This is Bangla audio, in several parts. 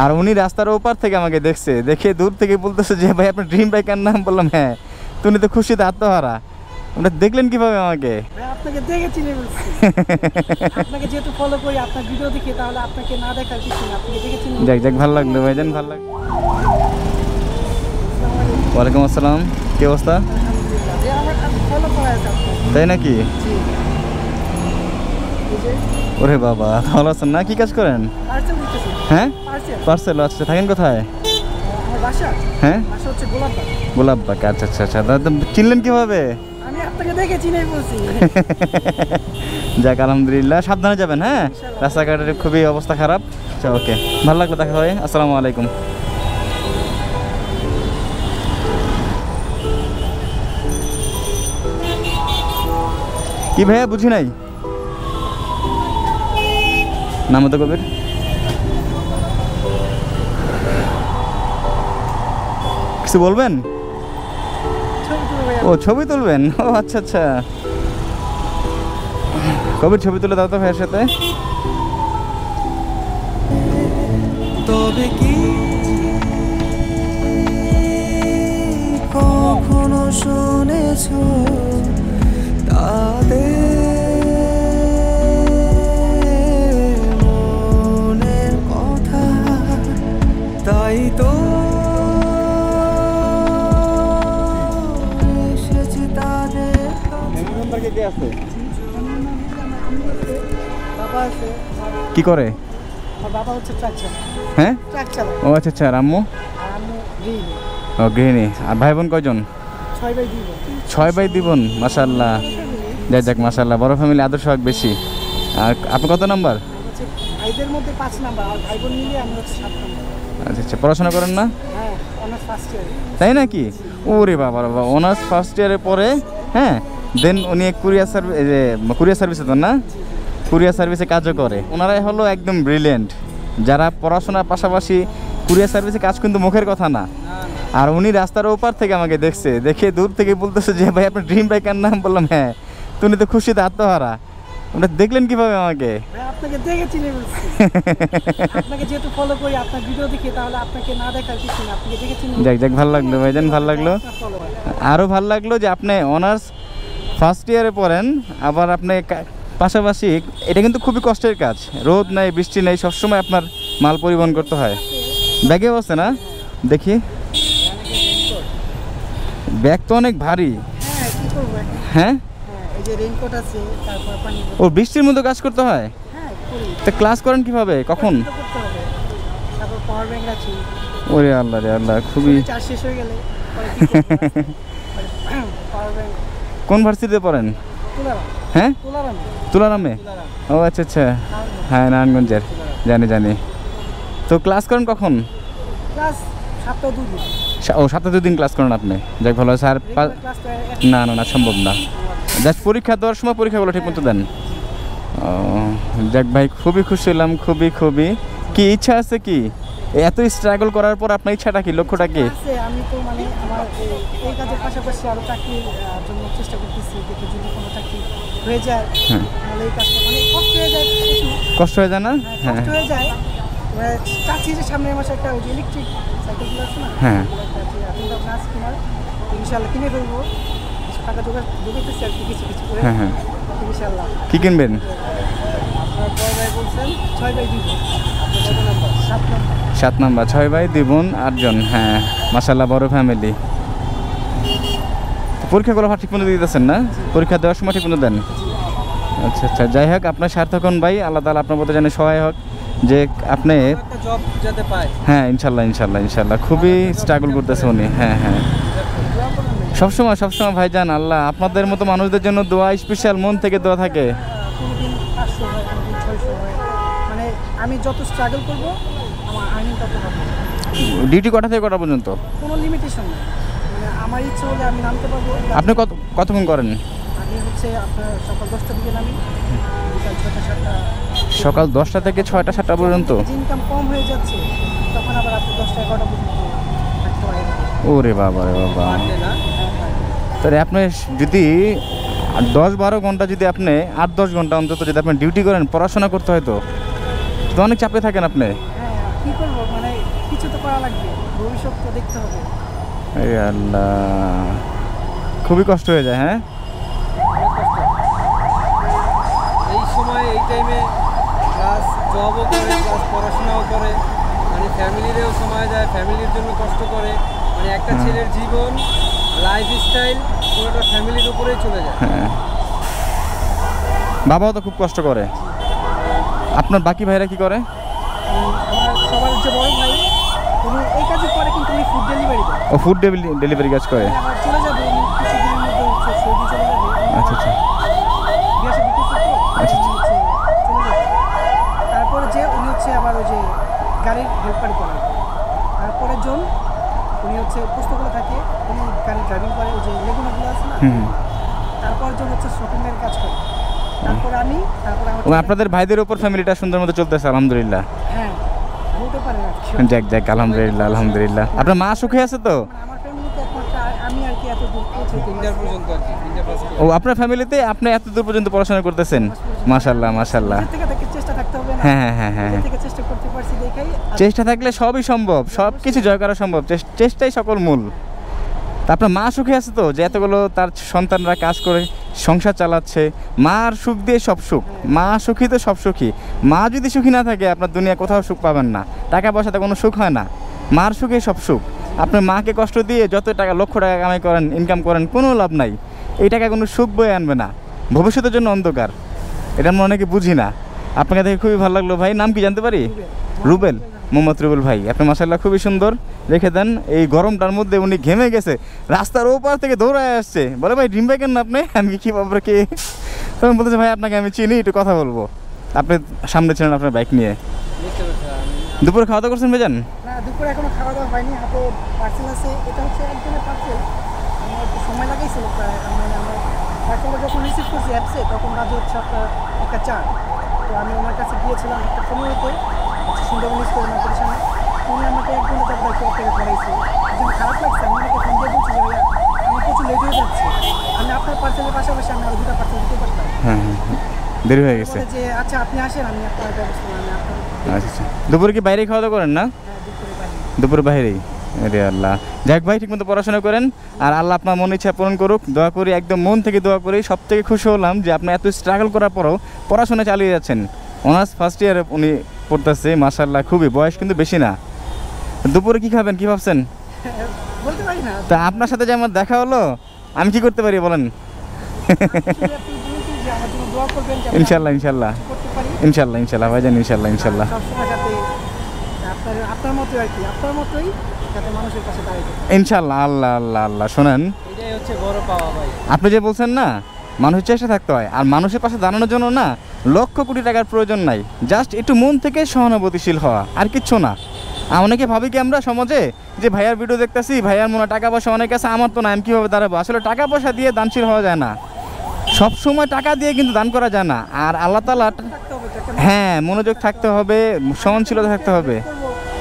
আর উনি রাস্তার ওপার থেকে আমাকে দেখছে, দেখে দূর থেকে বলতেছে যে ভাই আপনার ড্রিম বাইকের নাম। বললাম হ্যাঁ। তুমি তো খুশিতে আত্মহারা। ওটা দেখলেন কিভাবে আমাকে? আপনাকে দেখে চিনে বলছি। আপনাকে যেহেতু ফলো করি আপনার ভিডিও দেখি, তাহলে আপনাকে না দেখার কিছু না, আপনাকে দেখে চিনে। যাক যাক, ভালো লাগলো ভাইজান, ভালো লাগলো। ওয়ালাইকুম আসসালাম, কি অবস্থা? ফলো করা আছে আপনাকে। তাই নাকি? ওরে বাবা, ভালো আছেন না? কি কাজ করেন? পার্সেল দিতেছি। হ্যাঁ, পার্সেল। পার্সেল। আচ্ছা, থাকেন কোথায়? আমার বাসা। হ্যাঁ, বাসা হচ্ছে গোলাপবাগ। গোলাপবাগ। আচ্ছা আচ্ছা আচ্ছা, দাদা চিনলেন কিভাবে? আমি আপনাকে দেখে চিনেই বলছি। যাক আলহামদুলিল্লাহ, সাবধানে যাবেন। হ্যাঁ, রাস্তাঘাটের খুবই অবস্থা খারাপ। আচ্ছা ওকে, ভালো লাগলো দেখা হয়। আসসালামু আলাইকুম। কি ভাইয়া, বুঝি নাই নাম তো কবির। কিছু বলবেন? ও ছবি তুলবেন? ও আচ্ছা আচ্ছা, কবির ছবি তুলে দাও তো ভাইয়ের সাথে। তবে কি কখনো শুনেছো তাদের মনের কথা? তাই তো এসেছে তাদের। কে আছে? বাবা আছে। কি করে? আমার বাবা হচ্ছে ট্রাক চালায়। হ্যাঁ, ট্রাক চালায়। ও আচ্ছা আচ্ছা। আর আম্মু? আর আম্মু গৃহিণী। ও গৃহিণী। আর ভাই বোন কয়জন? 6 ভাই 2 বোন। 6 ভাই 2 বোন, মাশাআল্লাহ। যাই যাক, মাশাআল্লাহ, বড় ফ্যামিলি, আদর্শ হক বেশি। আর আপনি কত নাম্বার? হচ্ছে ভাইদের মধ্যে 5 নাম্বার, আর ভাই বোন মিলিয়ে আমি হচ্ছে 7 নাম্বার। আচ্ছা আচ্ছা, পড়াশোনা করেন না? হ্যাঁ, অনার্স ফার্স্ট ইয়ার। তাই নাকি? ওরে বাবা বাবা, অনার্স ফার্স্ট ইয়ারে পরে, হ্যাঁ, দেন উনি কুরিয়ার সার্ভিসে তো না, কুরিয়ার সার্ভিসে কাজও করে। ওনারাই হলো একদম ব্রিলিয়েন্ট, যারা পড়াশোনার পাশাপাশি কুরিয়ার সার্ভিসে কাজ কিন্তু মুখের কথা না। আর উনি রাস্তার ওপার থেকে আমাকে দেখছে, দেখে দূর থেকে বলতেছে যে ভাই আপনার ড্রিম বাইকের নাম। বললাম হ্যাঁ। তুমি তো খুশিতে আত্মহারা। ওটা দেখলেন কিভাবে আমাকে? আপনাকে দেখে চিনে বলছি। আপনাকে যেহেতু ফলো করি আপনার ভিডিও দেখি, তাহলে আপনাকে না দেখার কিছু না, আপনাকে দেখে চিনে। যাক যাক, ভালো লাগলো ভাইজান, ভালো লাগলো। আরও ভালো লাগলো যে আপনি অনার্স ফার্স্ট ইয়ারে পড়েন, আবার আপনি পাশাপাশি, এটা কিন্তু খুবই কষ্টের কাজ। রোদ নাই, বৃষ্টি নেই, সবসময় আপনার মাল পরিবহন করতে হয়। ব্যাগেও আছে না? দেখি, ব্যাগ তো অনেক ভারী। হ্যাঁ, কি করবো এখন? হ্যাঁ, এই যে রেইনকোট আছে, তারপর পানি ও বৃষ্টির মধ্যে কাজ করতে হয়? হ্যাঁ করি। তা ক্লাস করেন কিভাবে, কখন? তো করতে হবে। তারপর পাওয়ার ব্যাংক আছে। ওরে আল্লাহ রে আল্লাহ, খুবই। চার্জ শেষ হয়ে গেলে পরে কি করব? Power bank. কোন ভার্সিটিতে পড়েন? তুলারাম। হ্যাঁ, তুলারাম। তুলারামে? ও আচ্ছা আচ্ছা, হ্যাঁ, নারায়ণগঞ্জের, জানি জানি। তো ক্লাস করেন কখন? ক্লাস সপ্তাহে 2 দিন। ও, সপ্তাহে 2 দিন ক্লাস করেন আপনি? যাক ভালো আছে। আর রেগুলার ক্লাস তো না না না, সম্ভব না। জাস্ট পরীক্ষা দেওয়ার সময় পরীক্ষাগুলো ঠিক মতো দেন। ও যাক ভাই, খুবই খুশি হলাম, খুবই খুবই। কি ইচ্ছা আছে কি এত স্ট্রাগল করার পর? আপনার ইচ্ছাটা কি, লক্ষ্যটা কি? আছে। আমি তো মানে আমার এই কাজের পাশাপাশি আরো চাকরির জন্য চেষ্টা করতেছি, দেখি যদি কোনো চাকরি হয়ে যায় তাহলে এই কাজটা মানে কষ্ট হয়ে যায় প্রচুর। কষ্ট হয়ে যায় না? হ্যাঁ কষ্ট হয়ে যায়। চাচ্ছি যে সামনের মাসে একটা ওই যে ইলেকট্রিক সাইকেলগুলো আছে না, হ্যাঁ। এখন তো নাচ কেনার ইনশাল্লাহ কিনে ফেলবো। কিছু টাকা জোগাইতেছি আর কি, কিছু কিছু করে হ্যাঁ হ্যাঁ। ইনশাল্লাহ। কি কিনবেন? আপনার বড় ভাই বলছেন 6 বাই 2 আপনার কত নাম্বার? 7 নাম্বার। 7 নাম্বার। 6 ভাই 2 বোন 8 জন। হ্যাঁ, মাশাআল্লাহ, বড় ফ্যামিলি। পরীক্ষাগুলো ঠিক মতো দিতেছেন না? পরীক্ষা দেওয়ার সময় ঠিক মতো দেন? আচ্ছা আচ্ছা, যাই হোক, আপনার সার্থক হন ভাই। আল্লাহ তাআলা আপনার মতো জানে সহায় হোক যে আপনি একটা জব যাতে পায়। হ্যাঁ, ইনশাল্লাহ ইনশাল্লাহ ইনশাল্লাহ। খুবই স্ট্রাগল করতেছে উনি। হ্যাঁ হ্যাঁ, সবসময় সবসময় ভাইজান, আল্লাহ আপনাদের মতো মানুষদের জন্য দোয়া, স্পেশাল মন থেকে দোয়া থাকে। কোনোদিন 500 হয়, কোনোদিন 600 হয়। মানে আমি যত স্ট্রাগল করবো আমার আর্নিং তত হবে। ডিউটি কটা থেকে কটা পর্যন্ত? কোনো লিমিটেশন নেই। মানে আমার ইচ্ছে হলে আমি নামতে পারবো। আপনি কতক্ষণ করেন? আমি হচ্ছে আপনার সকাল 10টার দিকে নামি, বিকাল 6টা 7টা। সকাল 10টা থেকে 6টা 7টা পর্যন্ত? ইনকাম কম হয়ে যাচ্ছে, তখন আবার রাত্রি 10টা 11টা পর্যন্ত থাকতে পারি। ওরে বাবা রে বাবা, পারলে না। তাহলে আপনি যদি 10-12 ঘন্টা, যদি আপনি 8-10 ঘন্টা অন্তত যদি আপনি ডিউটি করেন, পড়াশোনা করতে হয় তো অনেক চাপে থাকেন আপনি। হ্যাঁ, কি করবো, মানে কিছু তো করা লাগবে, ভবিষ্যৎ তো দেখতে হবে। এই আল্লাহ, খুবই কষ্ট হয়ে যায়। হ্যাঁ, অনেক কষ্ট এই সময়, এই টাইমে প্লাস জবও করে প্লাস পড়াশোনাও করে, মানে ফ্যামিলিরও সময় দেয়, ফ্যামিলির জন্য কষ্ট করে, মানে একটা ছেলের জীবন লাইফস্টাইল পুরোটা ফ্যামিলির উপরেই চলে যায়। হ্যাঁ, বাবাও তো খুব কষ্ট করে। আপনার বাকি ভাইরা কি করে? আমার সবার যে বড় ভাই, উনি এই কাজই করে, কিন্তু উনি ফুড ডেলিভারি দেয়। ও ফুড ডেলিভারি কাজ করে। আবার চলে যাবে, উনি কিছুদিনের মধ্যে হচ্ছে সৌদি চলে যাবে। আচ্ছা আচ্ছা বিয়ে শাদী করছে তো, আচ্ছা, উনি হচ্ছে চলে যাবে। তারপরে যে উনি হচ্ছে আবার ওই যে গাড়ির হেল্পার করে। তারপরে জন উনি হচ্ছে পুস্তকগুলো থাকে, উনি গাড়ি ড্রাইভিং করে, ওই যে লেগুনাগুলো আছে না। হুম। তারপর জন হচ্ছে শপিংয়ের কাজ করে। তারপরে আমি, তারপরে আমার ও আপনাদের ভাইদের উপর ফ্যামিলিটা সুন্দর মতো চলতেছে আলহামদুলিল্লাহ। হ্যাঁ বলতে পারেন আর কি। যাক যাক, আলহামদুলিল্লাহ আলহামদুলিল্লাহ। আপনার মা সুখে আছে তো? মানে আমার ফ্যামিলিতে একমাত্র আমি আর কি এত দূর পৌঁছে ইন্টার পর্যন্ত আর কি, ইন্টার পাস করে। ও আপনার ফ্যামিলিতে আপনি এত দূর পর্যন্ত পড়াশোনা করতেছেন? মাশাআল্লাহ মাশাআল্লাহ। নিজের থেকে চেষ্টা থাকতে হবে না। হ্যাঁ হ্যাঁ হ্যাঁ হ্যাঁ, নিজের থেকে চেষ্টা করতে পারছি দেখাই। চেষ্টা থাকলে সবই সম্ভব, সব কিছু জয় করা সম্ভব। চেষ্টাই সকল মূল। তা আপনার মা সুখে আছে তো, যে এতগুলো তার সন্তানরা কাজ করে সংসার চালাচ্ছে? মার সুখ দিয়ে সব সুখ, মা সুখী তো সব সুখী। মা যদি সুখী না থাকে আপনার দুনিয়া কোথাও সুখ পাবেন না। টাকা পয়সাতে কোনো সুখ হয় না, মার সুখে সব সুখ। আপনার মাকে কষ্ট দিয়ে যত টাকা, লক্ষ টাকা কামাই করেন, ইনকাম করেন, কোনো লাভ নাই। এই টাকা কোনো সুখ বয়ে আনবে না, ভবিষ্যতের জন্য অন্ধকার। এটা আমরা অনেকে বুঝি না। আপনাকে দেখে খুবই ভালো লাগলো ভাই। নাম কি জানতে পারি? রুবেল, মোহাম্মদ রুবেল ভাই। আপনি মাশাআল্লাহ খুবই সুন্দর রেখে দেন। এই গরমটার মধ্যে উনি ঘেমে গেছে, রাস্তার ওপার থেকে দৌড়ায় আসছে, বলে ভাই ড্রিম বাইকের না আপনি? আমি কি বাবরা কে? তখন বলতেছে ভাই আপনাকে আমি চিনি, একটু কথা বলবো। আপনি সামনে ছিলেন আপনার বাইক নিয়ে। বুঝতে পারছি আমি। দুপুরে খাওয়া দাওয়া করছেন ভাইজান? না, দুপুরে এখনো খাওয়া দাওয়া হয়নি, হাতে পার্সেল আছে। এটা হচ্ছে একজনের পার্সেল, আমার একটু সময় লাগাইছিল প্রায়। মানে আমরা পার্সেলটা যখন রিসিভ করছি অ্যাপসে, তখন বাজে হচ্ছে একটা 4। তো আমি ওনার কাছে গিয়েছিলাম একটা 15-তে, সুন্দরবন স্কুল মার্কেটের সামনে। উনি আমাকে 1 ঘন্টা যাবো একটু অপেক্ষা করাইছে। যখন খারাপ লাগছে, আমি ওনাকে ফোন দিয়ে বলছি যে ভাইয়া আমি প্রচুর লেট হয়ে যাচ্ছে, আমি আপনার পার্সেলের পাশাপাশি আমি আরও 2টা পার্সেল দিতে পারতাম। হ্যাঁ হ্যাঁ হ্যাঁ, দেরি হয়ে গেছে। বলে যে আচ্ছা আপনি আসেন, আমি আপনার ব্যবস্থা, আমি আপনার আচ্ছা, দুপুরে কি বাইরে খাওয়া দাওয়া করেন না? দুপুরে পারি। দুপুরে বাইরেই? আরে আল্লাহ, যাক ভাই ঠিকমতো পড়াশোনা করেন, আর আল্লাহ আপনার মন ইচ্ছা পূরণ করুক। দোয়া করি, একদম মন থেকে দোয়া করি। সব থেকে খুশি হলাম যে আপনি এত স্ট্রাগল করার পরও পড়াশোনা চালিয়ে যাচ্ছেন। অনার্স ফার্স্ট ইয়ারে উনি পড়তেছে, মাশাআল্লাহ খুবই, বয়স কিন্তু বেশি না। দুপুরে কি খাবেন, কি ভাবছেন? বলতে পারি না। তা আপনার সাথে যে আমার দেখা হলো, আমি কি করতে পারি বলেন? ইনশাল্লাহ ইনশাল্লাহ ইনশাল্লাহ ইনশাল্লাহ ভাইজান, ইনশাল্লাহ ইনশাল্লাহ ইনশাল্লাহ। আল্লাহ আল্লাহ আল্লাহ। শোনেন, এটাই হচ্ছে বড় পাওয়া ভাই। আপনি যে বলছেন না মানুষের চেষ্টা থাকতে হয়, আর মানুষের পাশে দাঁড়ানোর জন্য না লক্ষ কোটি টাকার প্রয়োজন নাই, জাস্ট একটু মন থেকে সহানুভূতিশীল হওয়া, আর কিচ্ছু না। অনেকে ভাবি কি আমরা সমাজে যে ভাইয়ার ভিডিও দেখতেছি, ভাইয়ার মনে টাকা পয়সা অনেক আছে, আমার তো না, আমি কীভাবে দাঁড়াবো? আসলে টাকা পয়সা দিয়ে দানশীল হওয়া যায় না, সব সময় টাকা দিয়ে কিন্তু দান করা যায় না। আর আল্লাহ তাআলা, হ্যাঁ মনোযোগ থাকতে হবে, সহনশীলতা থাকতে হবে।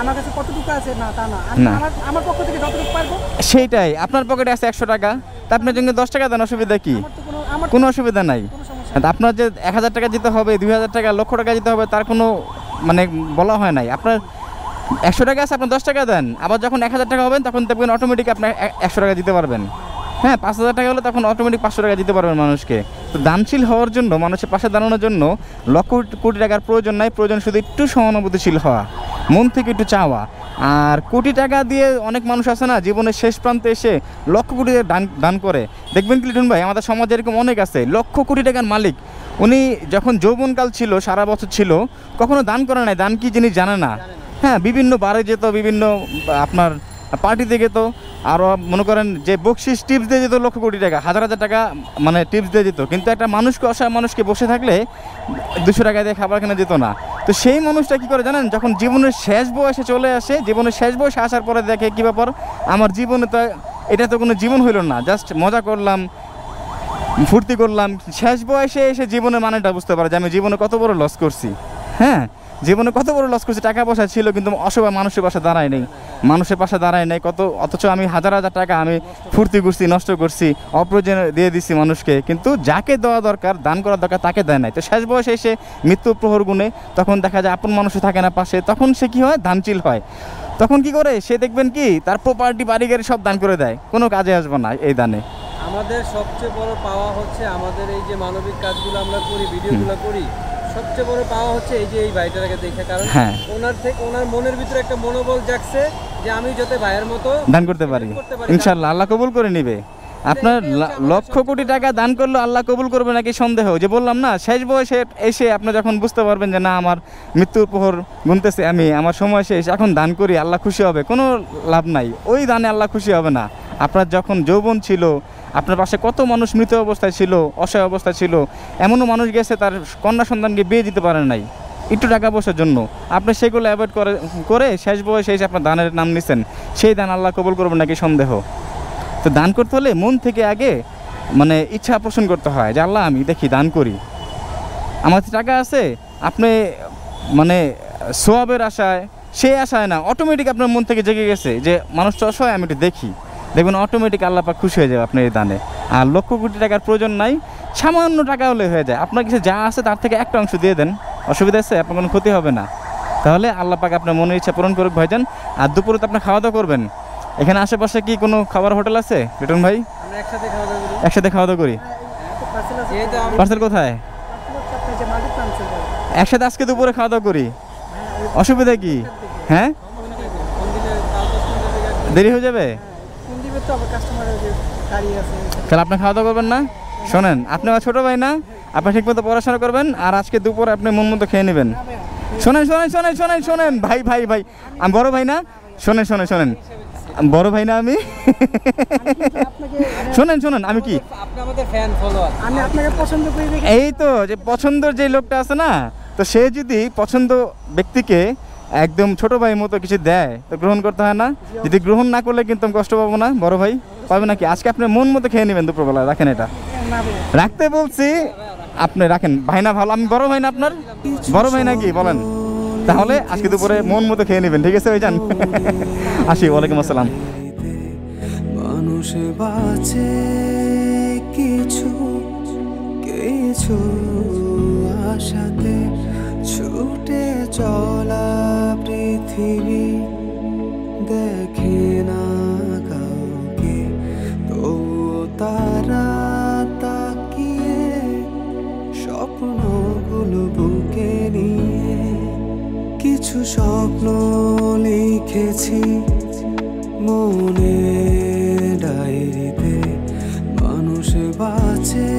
আমার কাছে কতটুকু আছে না তা না, না। আমার পক্ষ থেকে যতটুকু পারবো। সেইটাই, আপনার পকেটে আছে 100 টাকা, তা আপনার জন্য 10 টাকা দেন, অসুবিধা কি? আমার কোনো অসুবিধা নাই। কোনো সমস্যা তা আপনার যে 1000 টাকা দিতে হবে, 2000 টাকা, লক্ষ টাকা দিতে হবে, তার কোনো মানে বলা হয় নাই। আপনার 100 টাকা আছে, আপনার 10 টাকা দেন, আবার যখন 1000 টাকা হবেন তখন দেখবেন অটোমেটিক আপনার 100 টাকা দিতে পারবেন। হ্যাঁ, 5000 টাকা হলে তখন অটোমেটিক 500 টাকা দিতে পারবেন মানুষকে। তো দানশীল হওয়ার জন্য, মানুষের পাশে দাঁড়ানোর জন্য লক্ষ কোটি টাকার প্রয়োজন নাই, প্রয়োজন শুধু একটু সহানুভূতিশীল হওয়া, মন থেকে একটু চাওয়া। আর কোটি টাকা দিয়ে অনেক মানুষ আছে না, জীবনের শেষ প্রান্তে এসে লক্ষ কোটি টাকা দান করে। দেখবেন কি লিটন ভাই, আমাদের সমাজে এরকম অনেক আছে, লক্ষ কোটি টাকার মালিক। উনি যখন যৌবনকাল ছিল, সারা বছর ছিল, কখনো দান করে নাই, দান কি জিনিস জানে না। হ্যাঁ, বিভিন্ন বারে যেত, বিভিন্ন আপনার পার্টিতে যেত, আরও মনে করেন যে বকশিস টিপস দিয়ে যেত, লক্ষ কোটি টাকা, হাজার হাজার টাকা মানে টিপস দিয়ে যেত। কিন্তু একটা মানুষকে, অসহায় মানুষকে বসে থাকলে 200 টাকা দিয়ে খাবার কিনে যেত না। তো সেই মানুষটা কী করে জানেন, যখন জীবনের শেষ বয়সে চলে আসে, জীবনের শেষ বয়সে আসার পরে দেখে কী ব্যাপার, আমার জীবনে তো এটা তো কোনো জীবন হইল না, জাস্ট মজা করলাম, ফুর্তি করলাম। শেষ বয়সে এসে জীবনের মানেটা বুঝতে পারে যে আমি জীবনে কত বড় লস করছি। হ্যাঁ, জীবনে কত বড় লস করছি, টাকা পয়সা ছিল কিন্তু অসহায় মানুষের পাশে দাঁড়ায় নেই, মানুষের পাশে দাঁড়ায় নাই কত, অথচ আমি হাজার হাজার টাকা আমি ফুর্তি করছি, নষ্ট করছি, অপ্রয়োজনে দিয়ে দিচ্ছি মানুষকে, কিন্তু যাকে দেওয়া দরকার, দান করা দরকার তাকে দেয় নাই। তো শেষ বয়সে এসে মৃত্যুর প্রহর গুণে তখন দেখা যায় আপন মানুষও থাকে না পাশে, তখন সে কি হয়, দানশীল হয়। তখন কি করে সে, দেখবেন কি তার প্রপার্টি বাড়ি গাড়ি সব দান করে দেয়, কোনো কাজে আসবে না এই দানে। আমাদের সবচেয়ে বড় পাওয়া হচ্ছে আমাদের এই যে মানবিক কাজগুলো আমরা করি, ভিডিওগুলো করি, সবচেয়ে বড় পাওয়া হচ্ছে এই যে এই ভাইটাকে দেখে। কারণ হ্যাঁ, ওনার মনের ভিতরে একটা মনোবল জাগছে যে আমি যাতে ভাইয়ের মতো দান করতে পারি, ইনশাল্লাহ আল্লাহ কবুল করে নিবে। আপনার লক্ষ কোটি টাকা দান করলে আল্লাহ কবুল করবে নাকি সন্দেহ। যে বললাম না, শেষ বয়সে এসে আপনি যখন বুঝতে পারবেন যে না আমার মৃত্যুর প্রহর গুনতেছে, আমি আমার সময় শেষ, এখন দান করি, আল্লাহ খুশি হবে, কোনো লাভ নাই, ওই দানে আল্লাহ খুশি হবে না। আপনার যখন যৌবন ছিল, আপনার পাশে কত মানুষ মৃত অবস্থায় ছিল, অসহায় অবস্থায় ছিল, এমনও মানুষ গেছে তার কন্যা সন্তানকে বিয়ে দিতে পারেন নাই একটু টাকা পয়সার জন্য, আপনি সেগুলো অ্যাভয়েড করে শেষ বয়সে এসে আপনার দানের নাম নিছেন, সেই দান আল্লাহ কবুল করবেন নাকি সন্দেহ। তো দান করতে হলে মন থেকে আগে মানে ইচ্ছা পোষণ করতে হয় যে আল্লাহ আমি দেখি দান করি, আমার টাকা আছে, আপনি মানে সোয়াবের আশায়, সেই আশায় না, অটোমেটিক আপনার মন থেকে জেগে গেছে যে মানুষটা অসহায়, আমি একটু দেখি, দেখবেন অটোমেটিক আল্লাহ পাক খুশি হয়ে যাবে আপনার এই দানে। আর লক্ষ কোটি টাকার প্রয়োজন নাই, সামান্য টাকা হলে হয়ে যায়, আপনার কাছে যা আছে তার থেকে একটা অংশ দিয়ে দেন, অসুবিধা আছে, আপনার কোনো ক্ষতি হবে না। তাহলে আল্লাহ পাক আপনার মনের ইচ্ছা পূরণ করুক ভাইজান। আর দুপুরে তো আপনি খাওয়া দাওয়া করবেন, এখানে আশেপাশে কি কোনো খাবার হোটেল আছে লিটন ভাই? আমরা একসাথে খাওয়া দাওয়া করি। একসাথে খাওয়া দাওয়া করি। পার্সেল আছে, যেহেতু আমরা পার্সেল কোথায়? আপনার যে মাল্টি পার্সেল একসাথে আজকে দুপুরে খাওয়া দাওয়া করি, অসুবিধা কি? হ্যাঁ, কোন দিনে 5-10 মিনিটের দিকে দেরি হয়ে যাবে, কোন দিবে তো আবার কাস্টমারের যে গাড়ি আছে। তাহলে আপনি খাওয়া দাওয়া করবেন না? শোনেন, আপনি আমার ছোটো ভাই না, আপনি ঠিকমতো পড়াশোনা করবেন, আর আজকে দুপুরে আপনি মন মতো খেয়ে নেবেন। শোনেন শোনেন শোনেন শোনেন শোনেন ভাই ভাই ভাই, আমি বড় ভাই না, শোনেন শোনেন শোনেন, বড় ভাই না আমি, আপনাকে শোনেন শোনেন, আমি কি, আপনি আমাদের ফ্যান ফলোয়ার। আমি আপনাকে পছন্দ করি দেখে এই তো যে পছন্দের যে লোকটা আছে না, তো সে যদি পছন্দ ব্যক্তিকে একদম ছোট ভাইয়ের মতো কিছু দেয় তো গ্রহণ করতে হয় না? যদি গ্রহণ না করলে কিন্তু আমি কষ্ট পাবো না, বড় ভাই পাবে নাকি? আজকে আপনি মন মতো খেয়ে নেবেন দুপুরবেলা, রাখেন এটা, না ভাই। রাখতে বলছি, আপনি রাখেন ভাই না, ভালো, আমি বড় ভাই না আপনার, বড় ভাই নাকি বলেন? তাহলে আজকে দুপুরে মন মতো খেয়ে নেবেন, ঠিক আছে ভাইজান? আসি, ওয়ালাইকুম আসসালাম। মানুষ বাঁচে কিছু কিছু আশাতে, ছুটে চলা পৃথিবী দেখে না কাউকে, তো তারা তাকিয়ে স্বপ্নগুলো বুকে নিয়ে, কিছু স্বপ্ন লিখেছি মনে ডায়েরিতে, মানুষ বাঁচে